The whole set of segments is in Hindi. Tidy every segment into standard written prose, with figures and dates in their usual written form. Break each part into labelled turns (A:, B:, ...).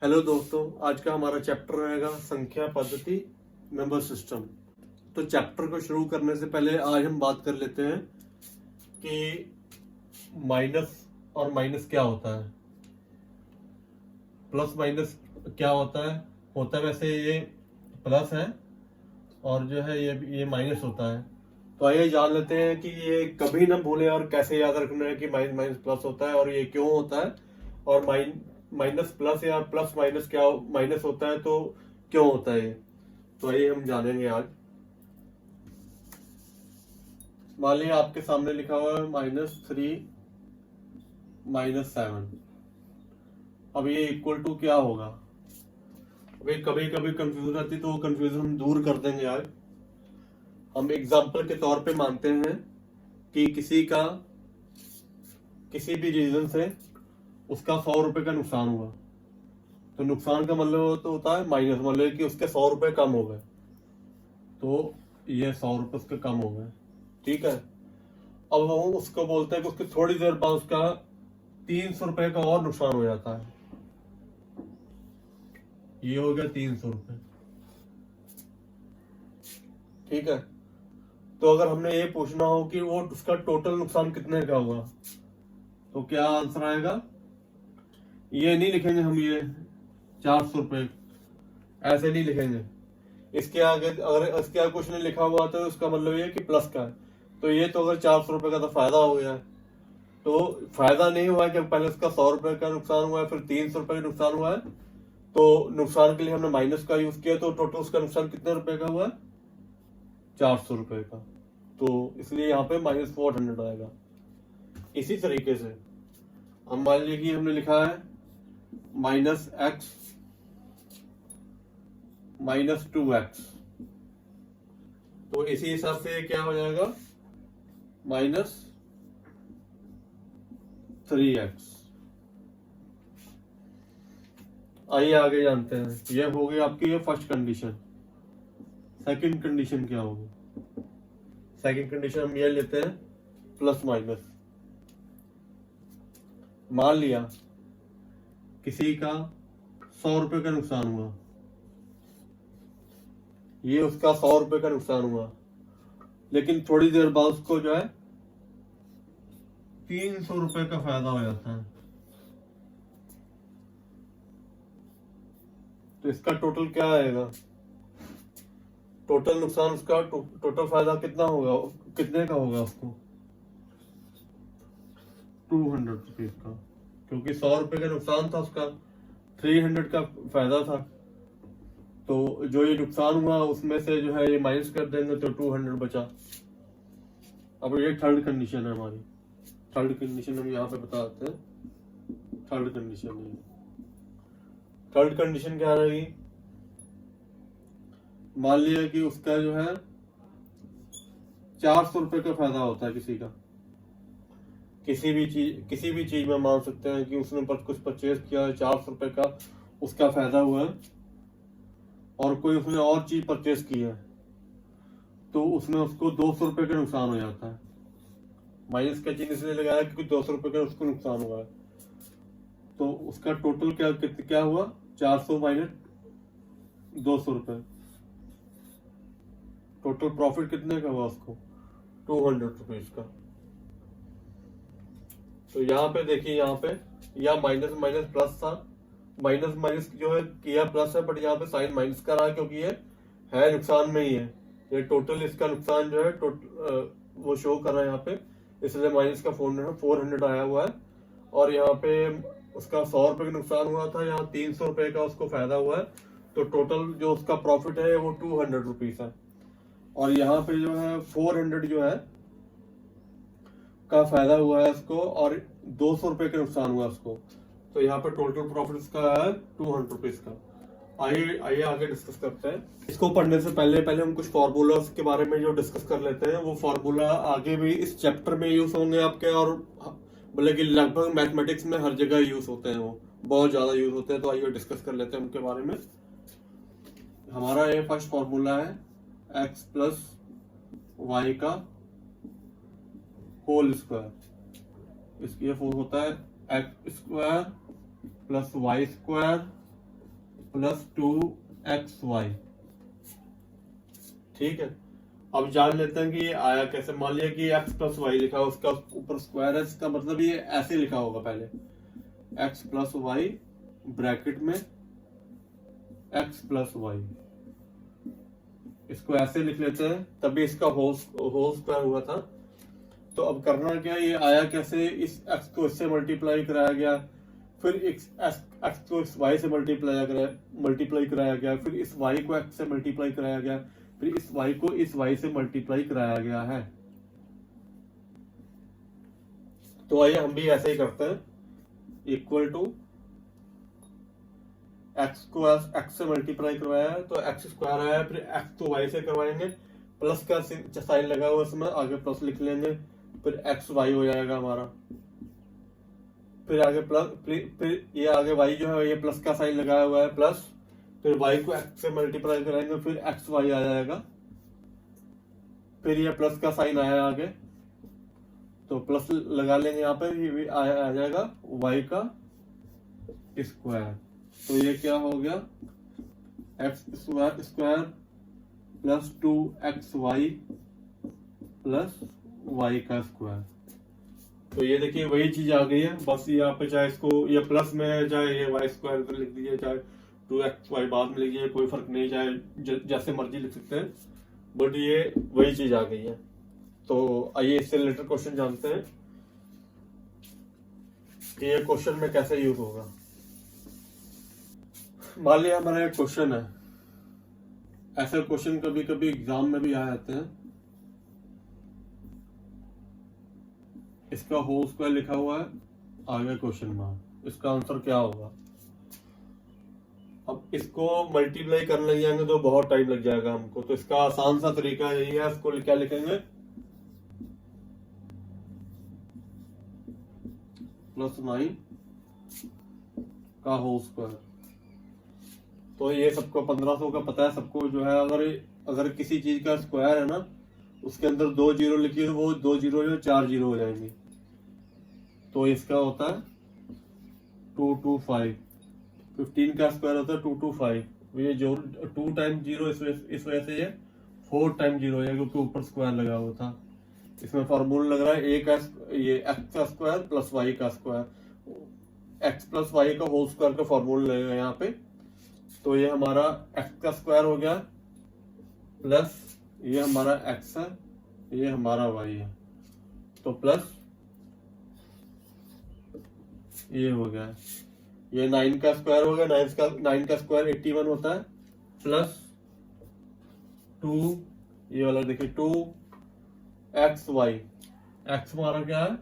A: हेलो दोस्तों, आज का हमारा चैप्टर रहेगा संख्या पद्धति नंबर सिस्टम। तो चैप्टर को शुरू करने से पहले आज हम बात कर लेते हैं कि माइनस और माइनस क्या होता है, प्लस माइनस क्या होता है वैसे ये प्लस है और जो है ये माइनस होता है। तो आइए जान लेते हैं कि ये कभी ना भूलें और कैसे याद रखना है कि माइनस माइनस प्लस होता है और ये क्यों होता है, और माइनस प्लस या प्लस माइनस क्या माइनस होता है तो क्यों होता है ये। तो आइए हम जानेंगे आज। मान लिया आपके सामने लिखा हुआ है -3 -7। अब ये इक्वल टू क्या होगा। अभी कभी कभी कंफ्यूजन आती है तो वो कंफ्यूजन हम दूर कर देंगे आज। हम एग्जाम्पल के तौर पे मानते हैं कि किसी भी रीजन से उसका 100 रुपए का नुकसान हुआ, तो नुकसान का मतलब तो होता है माइनस, मतलब कि उसके 100 रुपए कम हो गए, तो ये 100 रुपए उसके कम हो गए। ठीक है, अब हम उसको बोलते हैं कि उसके थोड़ी देर बाद उसका 300 रुपए का और नुकसान हो जाता है। ये हो गया 300 रुपए। ठीक है, तो अगर हमने ये पूछना हो कि वो उसका टोटल नुकसान कितने का हुआ, तो क्या आंसर आएगा। ये नहीं लिखेंगे हम, ये 400 रुपए ऐसे नहीं लिखेंगे। इसके आगे अगर इसके आगे कुछ नहीं लिखा हुआ तो उसका मतलब ये कि प्लस का है। तो ये तो अगर 400 रुपए का तो फायदा हो गया है, तो फायदा नहीं हुआ है कि पहले उसका 100 रुपए का नुकसान हुआ है फिर 300 रुपए का नुकसान हुआ है, तो नुकसान के लिए हमने माइनस का यूज किया, तो टोटल उसका नुकसान कितने रुपए का हुआ है, 400 रुपए का। तो इसलिए यहाँ पे -400 आएगा। इसी तरीके से हम मान लीजिए कि हमने लिखा है -x -2x, तो इसी हिसाब से क्या हो जाएगा -3x। आइए आगे जानते हैं। यह हो गई आपकी ये फर्स्ट कंडीशन। सेकंड कंडीशन क्या होगी। सेकंड कंडीशन हम ये लेते हैं प्लस माइनस। मान लिया किसी का 100 रुपए का नुकसान हुआ, ये उसका 100 रुपए का नुकसान हुआ, लेकिन थोड़ी देर बाद उसको जो है 300 रुपए का फायदा हो जाता है। तो इसका टोटल क्या आएगा, टोटल नुकसान उसका टोटल फायदा कितना होगा, कितने का होगा उसको 200 रुपीज का, क्योंकि 100 रुपए का नुकसान था उसका, 300 का फायदा था। तो जो ये नुकसान हुआ उसमें से जो है ये माइनस कर देंगे तो 200 बचा। अब ये थर्ड कंडीशन है हमारी। थर्ड कंडीशन हम यहाँ पे बता देते हैं। थर्ड कंडीशन क्या रहेगी। मान लिया कि उसका जो है 400 रुपए का फायदा होता है किसी का, किसी भी चीज में मान सकते हैं कि उसने कुछ परचेज किया है, 400 रुपए का उसका फायदा हुआ है, और कोई उसने और चीज परचेज की है तो उसमें उसको 200 रुपए का नुकसान हो जाता है। माइनस का चिन्ह इसलिए लगाया क्योंकि 200 रुपए का उसको नुकसान हुआ है। तो उसका टोटल क्या हुआ, 400 माइनस 200 रुपए, टोटल प्रॉफिट कितने का हुआ उसको 200 रुपीज का। तो यहाँ पे देखिए, यहाँ पे या माइनस माइनस प्लस था, माइनस माइनस जो है किया प्लस है, बट यहाँ पे साइन माइनस का रहा है क्योंकि ये है नुकसान में ही है। ये टोटल इसका नुकसान जो है वो शो कर रहा है यहाँ पे, इसलिए माइनस का 400 आया हुआ है। और यहाँ पे उसका 100 रुपए का नुकसान हुआ था, यहाँ 300 रुपए का उसको फायदा हुआ है, तो टोटल जो उसका प्रॉफिट है वो 200 रुपीज है। और यहाँ पे जो है 400 जो है का फायदा हुआ है उसको, और 200 रुपए का नुकसान हुआ उसको, तो यहाँ पे टोटल प्रॉफिट उसका है 200 रुपीज का। आइए आगे डिस्कस करते हैं। इसको पढ़ने से पहले हम कुछ फॉर्मूलाज के बारे में जो डिस्कस कर लेते हैं। वो फॉर्मूला आगे भी इस चैप्टर में यूज होंगे आपके, और बोले कि लगभग मैथमेटिक्स में हर जगह यूज होते हैं, वो बहुत ज्यादा यूज होते हैं। तो आइए डिस्कस कर लेते हैं उनके बारे में। हमारा ये फर्स्ट फॉर्मूला है x प्लस वाई का होल स्क्वायर। इसकी होता है x square plus y square plus 2xy। ठीक है, अब जान लेते हैं कि ये आया कैसे। मान लिया कि x प्लस वाई लिखा है, उसका ऊपर स्क्वायर है, इसका मतलब ये ऐसे लिखा होगा पहले, x प्लस वाई ब्रैकेट में x प्लस वाई, इसको ऐसे लिख लेते हैं, तभी इसका होल स्क्वायर हुआ था। तो अब करना क्या, ये आया कैसे, इस x को इससे मल्टीप्लाई कराया गया, फिर x को इस y से मल्टीप्लाई कराया गया, फिर इस y को x से मल्टीप्लाई कराया गया, फिर इस y को इस y से मल्टीप्लाई कराया गया है। तो आइए हम भी ऐसे ही करते हैं, इक्वल टू x को x से मल्टीप्लाई करवाया है तो x स्क्वायर आया, फिर x को y से करवाएंगे, प्लस का साइन लगा हुआ इसमें, आगे प्लस लिख लेंगे, फिर x y हो जाएगा हमारा, फिर आगे प्लस, फिर ये आगे y जो है ये प्लस का साइन लगाया हुआ है प्लस, फिर y को x से मल्टीप्लाई कराएंगे, फिर x y आ जाएगा, फिर ये प्लस का साइन आया आगे तो प्लस लगा लेंगे यहाँ पे, ये भी आ जाएगा y का स्क्वायर। तो ये क्या हो गया, x square plus 2xy plus y का स्क्वायर। तो ये देखिए वही चीज आ गई है, बस यहाँ पे चाहे इसको ये प्लस में है, चाहे ये y स्क्वायर कर लिख दीजिए, चाहे 2xy बाद में लिखिए, कोई फर्क नहीं, चाहे जैसे मर्जी लिख सकते हैं, बट ये वही चीज आ गई है। तो आइए इससे रिलेटेड क्वेश्चन जानते हैं कि ये क्वेश्चन में कैसे यूज होगा। मान लिया हमारा एक क्वेश्चन है, ऐसे क्वेश्चन कभी कभी एग्जाम में भी आ जाते हैं, इसका होल स्क्वायर लिखा हुआ है, आगे क्वेश्चन मार्क, इसका आंसर क्या होगा। अब इसको मल्टीप्लाई करने लग जाएंगे तो बहुत टाइम लग जाएगा हमको, तो इसका आसान सा तरीका यही है, इसको क्या लिखेंगे, +9 का होल स्क्वायर। तो ये सबको 1500 का पता है सबको, जो है अगर किसी चीज का स्क्वायर है ना, उसके अंदर 2 जीरो लिखिए तो वो 2 जीरो जो 4 जीरो हो जाएंगे, तो इसका होता है 225। 15 का स्क्वायर होता है 225, ये जो 2 टाइम जीरो इस वजह से ये 4 टाइम जीरो है, क्योंकि ऊपर स्क्वायर लगा हुआ था। इसमें फॉर्मूला लग रहा है ये एक्स का स्क्वायर प्लस वाई का स्क्वायर, एक्स प्लस वाई का होल स्क्वायर का फॉर्मूला लगेगा यहाँ पे। तो ये हमारा एक्स का स्क्वायर हो गया, प्लस ये हमारा एक्स है, ये हमारा वाई है, तो प्लस ये हो गया, ये 9 का स्क्वायर हो गया, 9 का स्क्वायर 81 होता है, प्लस 2 ये वाला देखिए 2xy, एक्स हमारा क्या है,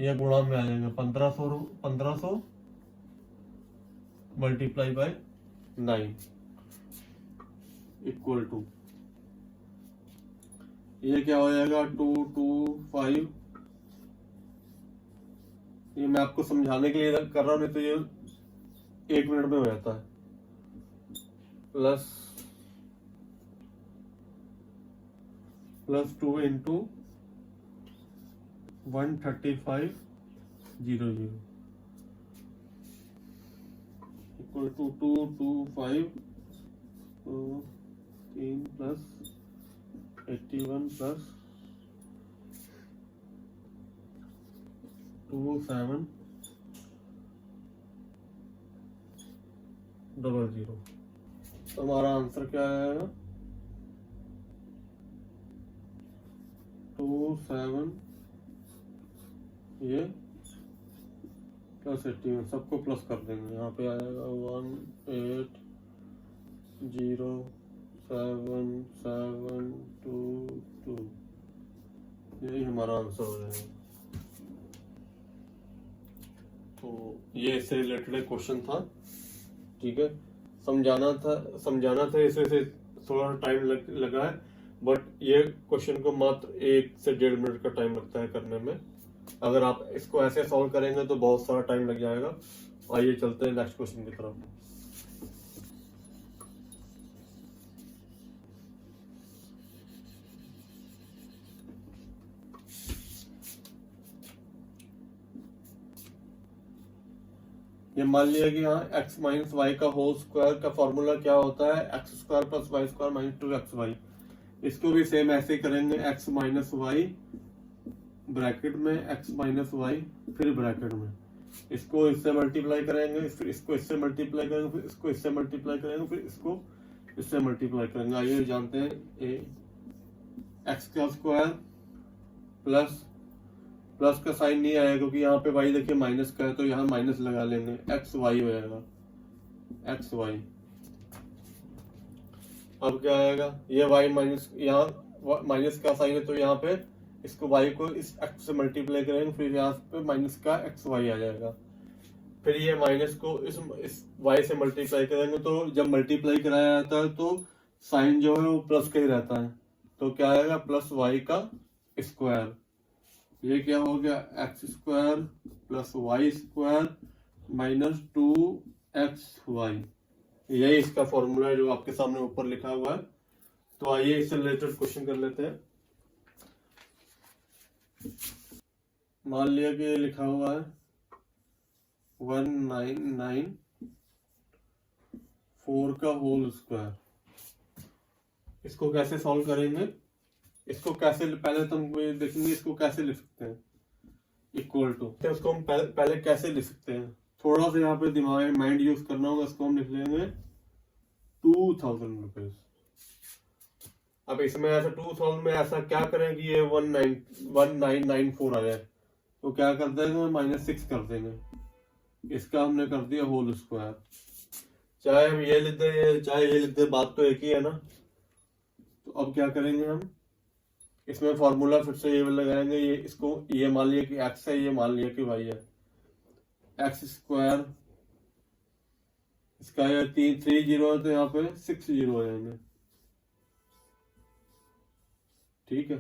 A: ये गुणा में आ जाएगा 1500 मल्टीप्लाई बाय 9 इक्वल टू, ये क्या हो जाएगा 225। ये मैं आपको समझाने के लिए कर रहा हूं, नहीं तो ये 1 मिनट में हो जाता है, plus 2 into 13500 equal to 225 3 plus 81 plus 2700। तो हमारा आंसर क्या आएगा, 27 ये प्लस 81, सबको प्लस कर देंगे, यहाँ पे आएगा 1807722, यही हमारा आंसर हो जाएगा। तो ये इससे रिलेटेड क्वेश्चन था, ठीक है, समझाना था इसे थोड़ा टाइम लगा है, बट ये क्वेश्चन को मात्र 1 से 1.5 मिनट का टाइम लगता है करने में। अगर आप इसको ऐसे सॉल्व करेंगे तो बहुत सारा टाइम लग जाएगा। आइए चलते हैं नेक्स्ट क्वेश्चन की तरफ। ये मान लिया कि यहाँ x माइनस वाई का होल स्क्वायर का फॉर्मूला क्या होता है, x square plus y square minus 2xy। इसको भी सेम ऐसे ही करेंगे, x माइनस वाई ब्रैकेट में x माइनस वाई फिर ब्रैकेट में, इसको इससे मल्टीप्लाई करेंगे, फिर इसको इससे मल्टीप्लाई करेंगे, फिर इसको इससे मल्टीप्लाई करेंगे, फिर इसको इससे मल्टीप्लाई करेंगे। आइए जानते हैं, एक्स का स्क्वायर प्लस प्लस का साइन नहीं आएगा क्योंकि यहाँ पे y देखिए माइनस का है, तो यहाँ माइनस लगा लेंगे, एक्स वाई हो जाएगा, एक्स वाई। अब क्या आएगा, ये y माइनस, यहाँ माइनस का साइन है तो यहाँ पे इसको y को इस x से मल्टीप्लाई करेंगे, फिर यहाँ पे माइनस का एक्स वाई आ जाएगा। फिर ये माइनस को इस y से मल्टीप्लाई करेंगे, तो जब मल्टीप्लाई कराया जाता है तो साइन जो है वो प्लस का ही रहता है, तो क्या आएगा प्लस y का स्क्वायर। ये क्या हो गया, x square plus y square minus 2xy। यही इसका फॉर्मूला है जो आपके सामने ऊपर लिखा हुआ है। तो आइए इससे रिलेटेड क्वेश्चन कर लेते हैं। मान लिया कि ये लिखा हुआ है 1994 का होल स्क्वायर। इसको कैसे सॉल्व करेंगे, इसको कैसे, पहले तो हम देखेंगे इसको कैसे लिख सकते हैं, इक्वल टू, उसको हम पहले कैसे लिख सकते हैं, थोड़ा सा यहाँ पे दिमाग माइंड यूज करना होगा। इसको हम लिख लेंगे 2000 रुपीज। अब इसमें ऐसा 2000 में ऐसा क्या करें कि ये 1994 आ जाए, तो क्या कर देंगे, -6 कर देंगे, इसका हमने कर दिया होल स्क्वायर। चाहे हम ये लिख दें चाहे ये लिख दें, बात तो एक ही है ना। तो अब क्या करेंगे हम, इसमें फॉर्मूला फिर से ये लगाएंगे, ये इसको ये मान लिया कि x है, ये मान लिया कि y है, एक्स स्क्वायर, इसका ये 3 जीरो है तो यहाँ पे 6 जीरो हो जाएंगे, ठीक है।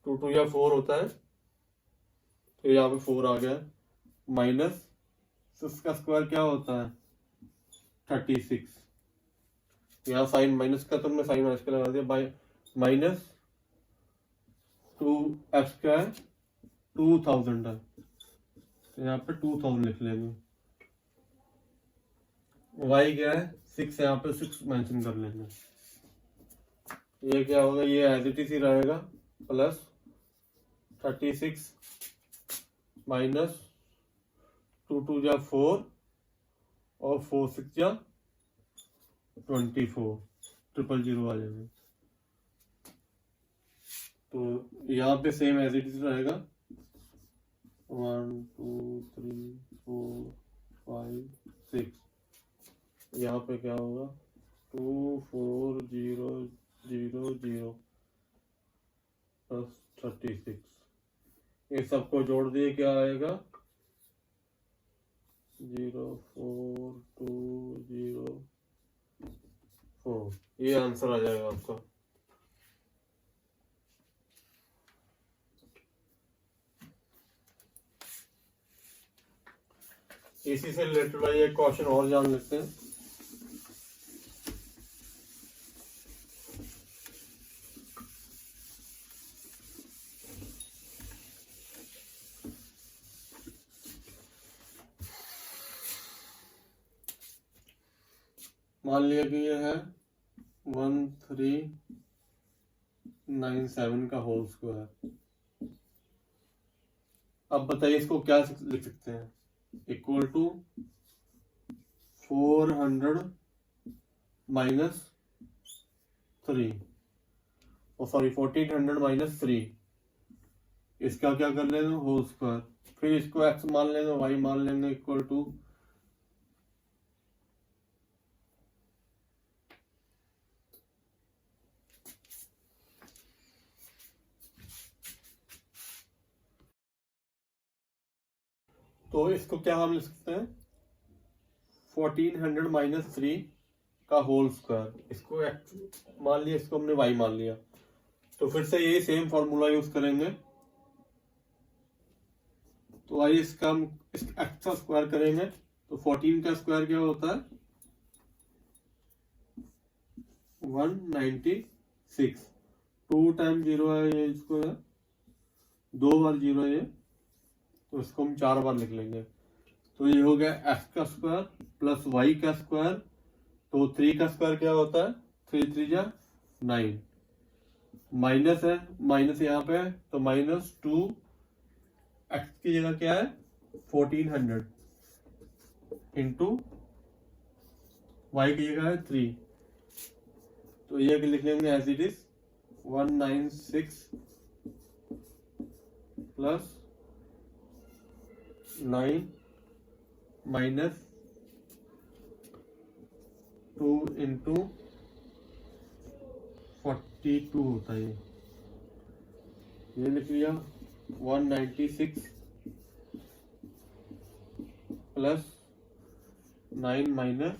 A: 2 2 या 4 होता है, तो यहाँ पे 4 आ गया, माइनस 6 का स्क्वायर क्या होता है 36, यहाँ साइन माइनस का, तो हमने साइन माइनस का लगा दिया, बाई माइनस 2x स्क्वायर 2000 है, तो यहाँ पे 2000 लिख लेंगे। y क्या है 6, यहाँ पे 6 मेंशन कर लेंगे। ये क्या होगा, ये एज इट इज ही रहेगा, प्लस 36 माइनस 2 2 जा 4 और 4 6 जा 24, 000 आ जाएगा। तो यहाँ पे सेम एज इट इज रहेगा, 1 2 3 4 5 6, यहाँ पे क्या होगा 24000 प्लस 36, ये सबको जोड़ दिए क्या आएगा 04204, ये आंसर आ जाएगा आपका। इसी से रिलेटेड आइए क्वेश्चन और जान लेते हैं। मान लिया कि ये है 1397 का होल स्क्वायर। अब बताइए इसको क्या लिख सकते हैं, equal to 400 minus 3, sorry 1400 minus 3, इसका क्या कर लेंगे होल स्क्वायर, फिर इसको x मान लेंगे, y मान लेंगे, इक्वल टू तो इसको क्या हम लिख सकते हैं 1400 माइनस 3 का होल स्क्वायर, इसको x मान लिया, इसको हमने y मान लिया, तो फिर से यही सेम फॉर्मूला यूज करेंगे। तो आइए इसका हम x का स्क्वायर करेंगे, तो 14 का स्क्वायर क्या होता है 196, 2 टाइम 0 है ये, इसको है 2 बार 0 है ये, तो इसको हम 4 बार लिख लेंगे, तो ये हो गया एक्स का स्क्वायर प्लस वाई का स्क्वायर। तो 3 का स्क्वायर क्या होता है, 3 3 जा 9, माइनस है, माइनस यहाँ पे है तो माइनस 2, एक्स की जगह क्या है 1400 इंटू वाई की जगह है 3, तो ये लिख लेंगे as it is 196 plus 9 minus 2 into 42 होता है, ये लिख लिया 196 प्लस 9 माइनस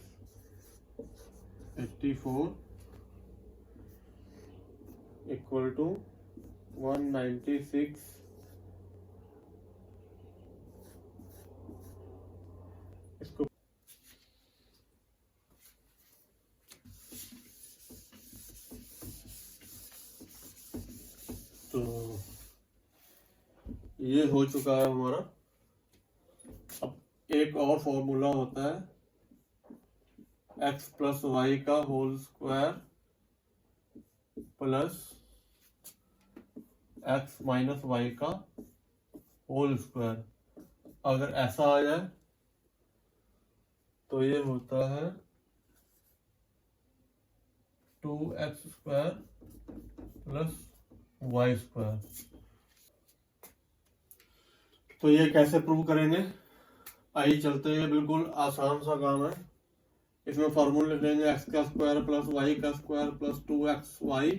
A: 84 इक्वल टू 196 इसको तो ये हो चुका है हमारा। अब एक और फॉर्मूला होता है x प्लस वाई का whole square plus x minus y का होल स्क्वायर। अगर ऐसा आ जाए तो ये होता है 2x square plus y square. तो ये कैसे प्रूव करेंगे, आइए चलते हैं, बिल्कुल आसान सा काम है। इसमें फॉर्मूला लिख लेंगे एक्स का स्क्वायर प्लस वाई का square plus 2xy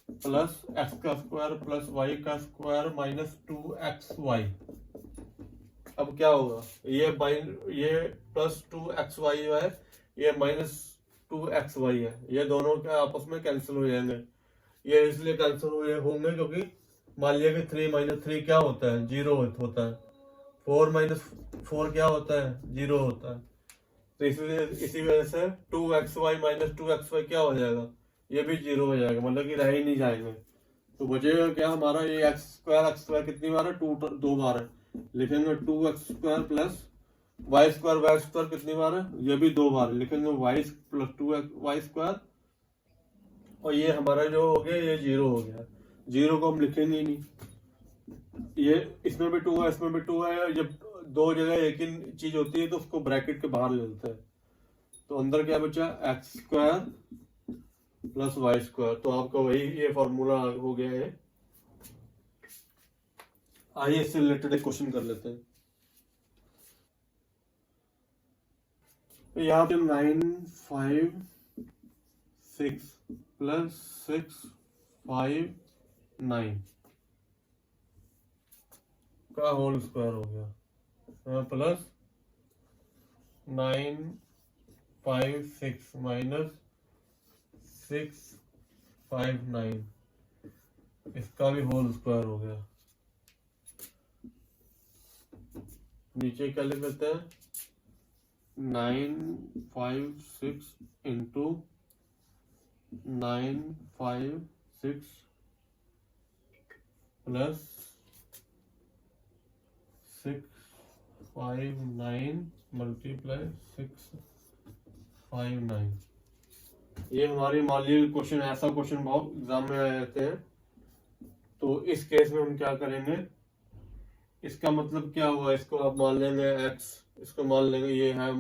A: plus x का स्क्वायर प्लस वाई का स्क्वायर माइनस 2xy। अब क्या होगा, ये प्लस 2xy है, ये माइनस 2xy है, ये दोनों क्या आपस में कैंसिल हो जाएंगे। ये इसलिए कैंसिल होंगे क्योंकि मान लिया कि 3 माइनस 3 क्या होता है, 0 होता है। 4 माइनस 4 क्या होता है, 0 होता है। तो इसलिए इसी वजह से 2xy माइनस 2xy क्या हो जाएगा, ये भी 0 हो जाएगा, मतलब कि रह ही नहीं जाएंगे। तो बचेगा क्या हमारा, ये एक्स स्क्वायर कितनी बार है, 2 बार है, लिखेंगे 2x square plus y square कितनी बार है, ये भी 2 बार, लिखेंगे वाई प्लस 2y स्क्वायर। और ये हमारा जो हो गया ये 0 हो गया, 0 को हम लिखेंगे ही नहीं। ये इसमें भी 2 है, इसमें भी 2 है, जब दो जगह एक ही चीज होती है तो उसको ब्रैकेट के बाहर ले लेते हैं। तो अंदर क्या बचा, x square plus y square. तो आपका वही ये फॉर्मूला हो गया है। आइए इससे रिलेटेड एक क्वेश्चन कर लेते हैं। तो यहाँ पे 9 5 6 प्लस 6 5 9 का होल स्क्वायर हो गया प्लस 9 5 6 माइनस 6 5 9, इसका भी होल स्क्वायर हो गया। नीचे क्या लिख लेते हैं, 9 5 6 इंटू 9 5 6 प्लस 6 5 9 मल्टीप्लाई 6 5 9। ये हमारी मान लीजिए क्वेश्चन, ऐसा क्वेश्चन बहुत एग्जाम में आ जाते हैं। तो इस केस में हम क्या करेंगे, इसका मतलब क्या हुआ, इसको आप मान लेंगे x, इसको मान लेंगे ये है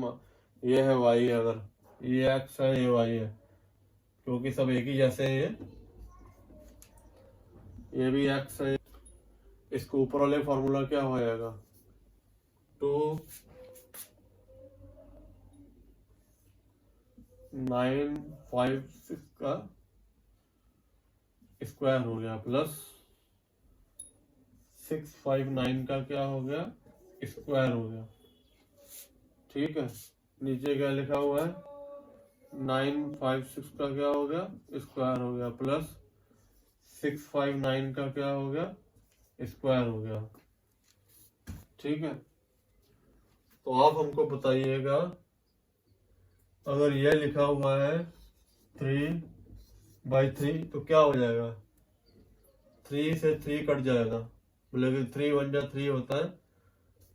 A: y। अगर ये x है ये y है, क्योंकि सब एक ही जैसे हैं, ये भी x है। इसको ऊपर वाले फॉर्मूला क्या हो जाएगा, 2 9 5 6 का स्क्वायर हो गया प्लस 6 5 9 का क्या हो गया, स्क्वायर हो गया। ठीक है, नीचे क्या लिखा हुआ है, 9 5 6 का क्या हो गया, स्क्वायर हो गया प्लस 6 5 9 का क्या हो गया, स्क्वायर हो गया। ठीक है, तो आप हमको बताइएगा, अगर यह लिखा हुआ है 3/3 तो क्या हो जाएगा, 3 से 3 कट जाएगा, मतलब 3 1 जा 3 होता है।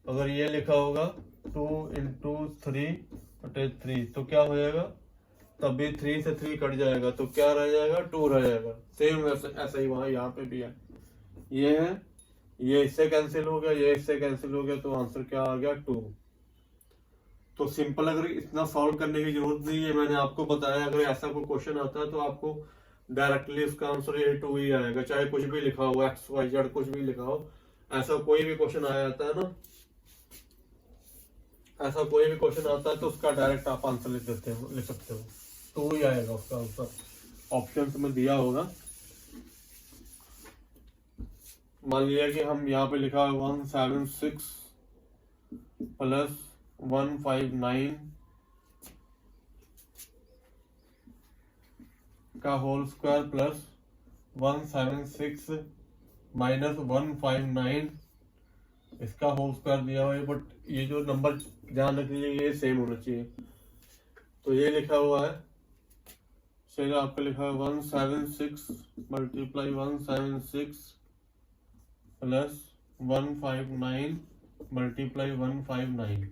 A: अगर ये लिखा होगा 2 इंटू 3/3, तो क्या हो जाएगा, तभी 3 से 3 कट जाएगा तो क्या रह जाएगा, 2 रह जाएगा। सेम ऐसा ही वहां यहाँ पे भी है, ये है, ये इससे कैंसिल हो गया, ये इससे कैंसिल हो गया, तो आंसर क्या आ गया, 2। तो सिंपल, अगर इतना सॉल्व करने की जरूरत नहीं है, मैंने आपको बताया अगर ऐसा कोई क्वेश्चन आता है तो आपको डायरेक्टली उसका आंसर ये 2 ही आएगा, चाहे कुछ भी लिखा हो, XYZ कुछ भी लिखा हो, ऐसा कोई भी क्वेश्चन आ जाता है ना, ऐसा कोई भी क्वेश्चन आता है तो उसका डायरेक्ट आप आंसर लिख सकते हो, 2 ही आएगा उसका आंसर, ऑप्शन में दिया होगा। मान लिया कि हम यहाँ पे लिखा है 176 प्लस 159 का होल स्क्वायर प्लस 176 माइनस 159 इसका होल स्क्वायर दिया हुआ है, बट ये जो नंबर ध्यान रखिए ये सेम होना चाहिए। तो ये लिखा हुआ है, चलिए आपका लिखा है 176 multiply 176 plus 159 multiply 159,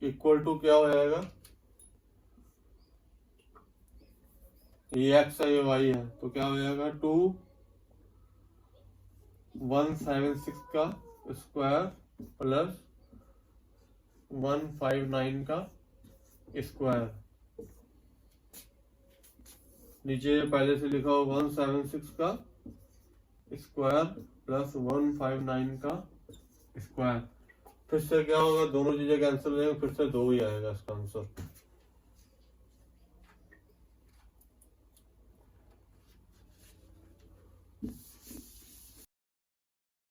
A: equal to क्या हो जाएगा, ये x है ये y है, तो क्या हो जाएगा 2 176 का स्क्वायर प्लस 159 का स्क्वायर, नीचे पहले से लिखा हो 176 का स्क्वायर प्लस 159 का स्क्वायर, फिर से क्या होगा, दोनों चीजें कैंसिल हो जाएंगी, फिर से 2 ही आएगा इसका आंसर।